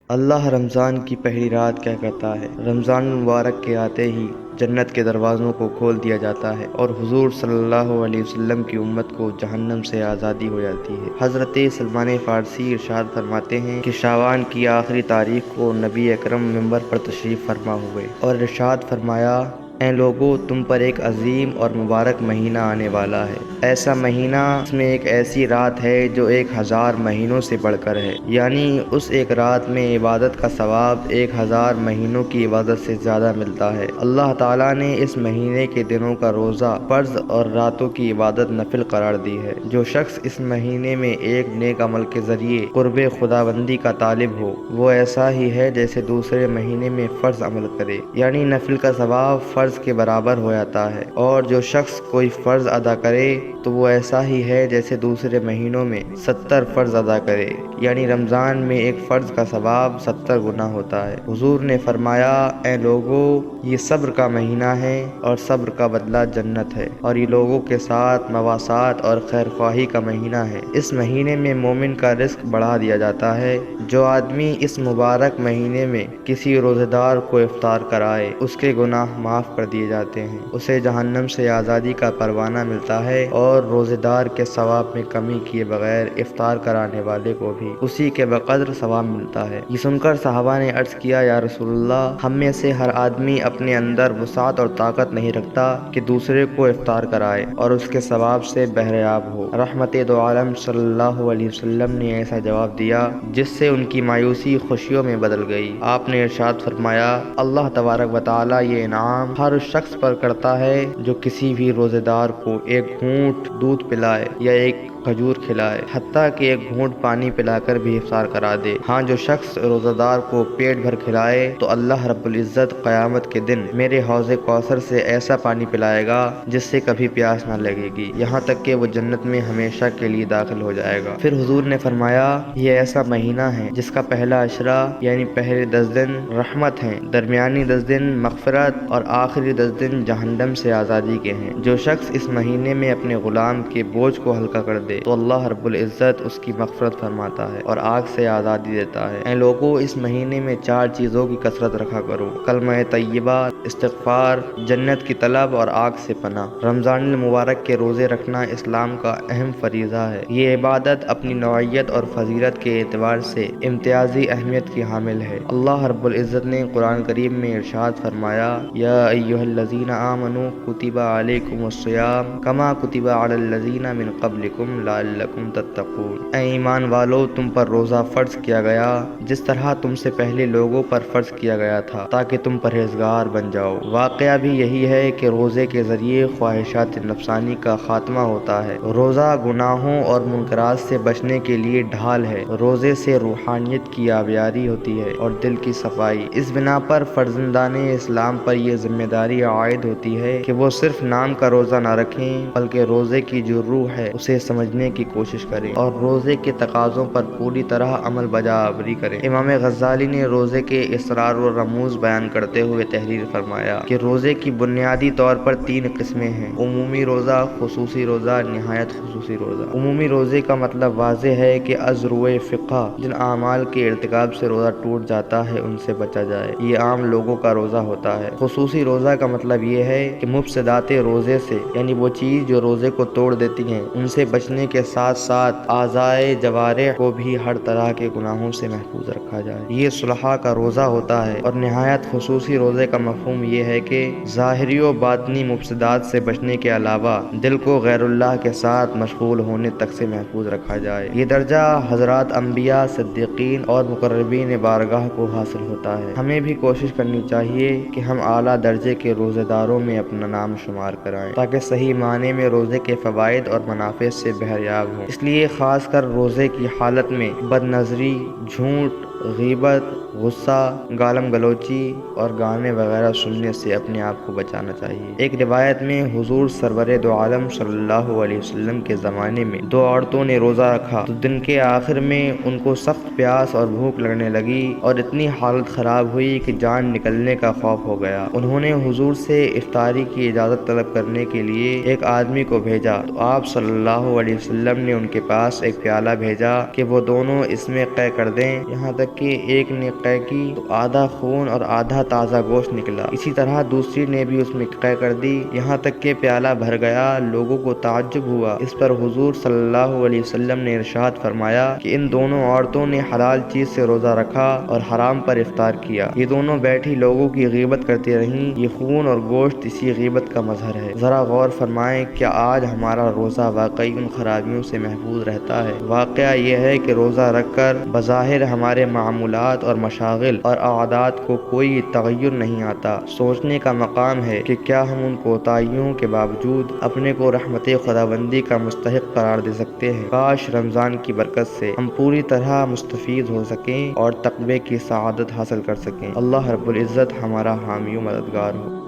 اللہ رمضان کی پہلی رات کیا کہتا ہے؟ رمضان المبارک کے آتے ہی جنت کے دروازوں کو کھول دیا جاتا ہے اور حضور صلی اللہ علیہ وسلم کی امت کو جہنم سے آزادی ہو جاتی ہے۔ حضرت سلمان فارسی ارشاد فرماتے ہیں کہ شعبان کی آخری تاریخ کو نبی اکرم منبر پر تشریف فرما ہوئے اور ارشاد فرمایا، اے لوگو، تم پر ایک عظیم اور مبارک مہینہ آنے والا ہے۔ ایسا مہینہ اس میں ایک ایسی رات ہے جو 1000 مہینوں سے بڑھ کر ہے، یعنی اس ایک رات میں عبادت کا ثواب 1000 مہینوں کی عبادت سے زیادہ ملتا ہے۔ اللہ تعالیٰ نے اس مہینے کے دنوں کا روزہ فرض اور راتوں کی عبادت نفل قرار دی ہے۔ جو شخص اس مہینے میں ایک نیک عمل کے ذریعے قرب خداوندی کا طالب ہو، وہ ایسا ہی ہے جیسے دوسرے مہینے میں فرض عمل کرے، یعنی نفل کا ثواب فرض کے برابر ہو جاتا ہے۔ اور جو شخص کوئی فرض ادا کرے تو وہ ایسا ہی ہے جیسے دوسرے مہینوں میں 70 فرض ادا کرے، یعنی رمضان میں ایک فرض کا ثواب 70 گنا ہوتا ہے۔ حضور نے فرمایا، اے لوگو، یہ صبر کا مہینہ ہے اور صبر کا بدلہ جنت ہے، اور یہ لوگوں کے ساتھ مواسات اور خیر خواہی کا مہینہ ہے۔ اس مہینے میں مومن کا رزق بڑھا دیا جاتا ہے۔ جو آدمی اس مبارک مہینے میں کسی روزہ دار کو افطار کرائے، اس کے گناہ معاف کر دیے جاتے ہیں، اسے جہنم سے آزادی کا پروانہ ملتا ہے، اور روزے دار کے ثواب میں کمی کیے بغیر افطار کرانے والے کو بھی اسی کے بقدر ثواب ملتا ہے۔ یہ سن کر صحابہ نے عرض کیا، یا رسول اللہ، ہم میں سے ہر آدمی اپنے اندر وسعت اور طاقت نہیں رکھتا کہ دوسرے کو افطار کرائے اور اس کے ثواب سے بہرےآب ہو۔ رحمت دو عالم صلی اللہ علیہ وسلم نے ایسا جواب دیا جس سے ان کی مایوسی خوشیوں میں بدل گئی۔ آپ نے ارشاد فرمایا، اللہ تبارک و تعالیٰ یہ انعام ہر اس شخص پر کرتا ہے جو کسی بھی روزے دار کو ایک گھونٹ دودھ پلائے یا ایک کھجور کھلائے، حتیٰ کہ ایک گھونٹ پانی پلا کر بھی افطار کرا دے۔ ہاں، جو شخص روزہ دار کو پیٹ بھر کھلائے تو اللہ رب العزت قیامت کے دن میرے حوض کوثر سے ایسا پانی پلائے گا جس سے کبھی پیاس نہ لگے گی، یہاں تک کہ وہ جنت میں ہمیشہ کے لیے داخل ہو جائے گا۔ پھر حضور نے فرمایا، یہ ایسا مہینہ ہے جس کا پہلا عشرہ یعنی پہلے 10 دن رحمت ہیں، درمیانی 10 دن مغفرت اور آخری 10 دن جہنم سے آزادی کے ہیں۔ جو شخص اس مہینے میں اپنے غلام کے بوجھ کو ہلکا کر دے تو اللہ رب العزت اس کی مغفرت فرماتا ہے اور آگ سے آزادی دیتا ہے۔ اے لوگو، اس مہینے میں 4 چیزوں کی کثرت رکھا کرو: کلمہ طیبہ، استغفار، جنت کی طلب اور آگ سے پناہ۔ رمضان المبارک کے روزے رکھنا اسلام کا اہم فریضہ ہے۔ یہ عبادت اپنی نوعیت اور فضیلت کے اعتبار سے امتیازی اہمیت کی حامل ہے۔ اللہ رب العزت نے قرآن کریم میں ارشاد فرمایا، یا ایھا الذین آمنوا کتب علیکم الصیام کما کتب علی الذین من قبلکم لعلکم تتقون۔ اے ایمان والو، تم پر روزہ فرض کیا گیا جس طرح تم سے پہلے لوگوں پر فرض کیا گیا تھا تاکہ تم پرہیزگار بن جاؤ۔ واقعہ بھی یہی ہے کہ روزے کے ذریعے خواہشات نفسانی کا خاتمہ ہوتا ہے۔ روزہ گناہوں اور منکرات سے بچنے کے لیے ڈھال ہے۔ روزے سے روحانیت کی آبیاری ہوتی ہے اور دل کی صفائی۔ اس بنا پر فرزندان اسلام پر یہ ذمہ داری عائد ہوتی ہے کہ وہ صرف نام کا روزہ نہ رکھیں بلکہ روزے کی جو روح ہے اسے سمجھنے کی کوشش کریں اور روزے کے تقاضوں پر پوری طرح عمل بجاوری کریں۔ امام غزالی نے روزے کے اسرار و رموز بیان کرتے ہوئے تحریر فرمایا کہ روزے کی بنیادی طور پر 3 قسمیں ہیں: عمومی روزہ، خصوصی روزہ، نہایت خصوصی روزہ۔ عمومی روزے کا مطلب واضح ہے کہ از روئے فقہ جن اعمال کے ارتکاب سے روزہ ٹوٹ جاتا ہے ان سے بچا جائے، یہ عام لوگوں کا روزہ ہوتا ہے۔ خصوصی روزہ کا مطلب یہ ہے کہ مفسدات روزے سے، یعنی وہ چیز جو روزے کو توڑ دیتی ہیں، ان سے بچنے کے ساتھ ساتھ اعضائے جوارح کو بھی ہر طرح کے گناہوں سے محفوظ رکھا جائے، یہ صلحاء کا روزہ ہوتا ہے۔ اور نہایت خصوصی روزے کا مفہوم یہ ہے کہ ظاہری و باطنی مفسدات سے بچنے کے علاوہ دل کو غیر اللہ کے ساتھ مشغول ہونے تک سے محفوظ رکھا جائے۔ یہ درجہ حضرات انبیاء، صدیقین اور مقربین بارگاہ کو حاصل ہوتا ہے۔ ہمیں بھی کوشش کرنی چاہیے کہ ہم اعلیٰ درجے کے روزے داروں میں اپنا نام شمار کرائیں تاکہ صحیح معنی میں روزے کے فوائد اور منافع سے بہریاب ہوں۔ اس لیے خاص کر روزے کی حالت میں بد نظری، جھوٹ، غیبت، غصہ، گالم گلوچی اور گانے وغیرہ سننے سے اپنے آپ کو بچانا چاہیے۔ ایک روایت میں حضور سرور دو عالم صلی اللہ علیہ وسلم کے زمانے میں دو عورتوں نے روزہ رکھا تو دن کے آخر میں ان کو سخت پیاس اور بھوک لگنے لگی اور اتنی حالت خراب ہوئی کہ جان نکلنے کا خوف ہو گیا۔ انہوں نے حضور سے افطاری کی اجازت طلب کرنے کے لیے ایک آدمی کو بھیجا تو آپ صلی اللہ علیہ وسلم نے ان کے پاس ایک پیالہ بھیجا کہ وہ دونوں اس میں قے کر دیں۔ یہاں تک کہ ایک نے قے کی تو آدھا خون اور آدھا تازہ گوشت نکلا، اسی طرح دوسری نے بھی اس میں قے کر دی، یہاں تک کہ پیالہ بھر گیا۔ لوگوں کو تعجب ہوا۔ اس پر حضور صلی اللہ علیہ وسلم نے ارشاد فرمایا کہ ان دونوں عورتوں نے حلال چیز سے روزہ رکھا اور حرام پر افطار کیا۔ یہ دونوں بیٹھی لوگوں کی غیبت کرتی رہیں، یہ خون اور گوشت اسی غیبت کا مظہر ہے۔ ذرا غور فرمائیں، کیا آج ہمارا روزہ واقعی ان خرابیوں سے محفوظ رہتا ہے؟ واقعہ یہ ہے کہ روزہ رکھ کر بظاہر ہمارے معمولات اور مشاغل اور عادات کو کوئی تغیر نہیں آتا۔ سوچنے کا مقام ہے کہ کیا ہم ان کوتاہیوں کے باوجود اپنے کو رحمت خداوندی کا مستحق قرار دے سکتے ہیں۔ کاش رمضان کی برکت سے ہم پوری طرح مستفید ہو سکیں اور تقوی کی سعادت حاصل کر سکیں۔ اللہ رب العزت ہمارا حامی و مددگار ہو۔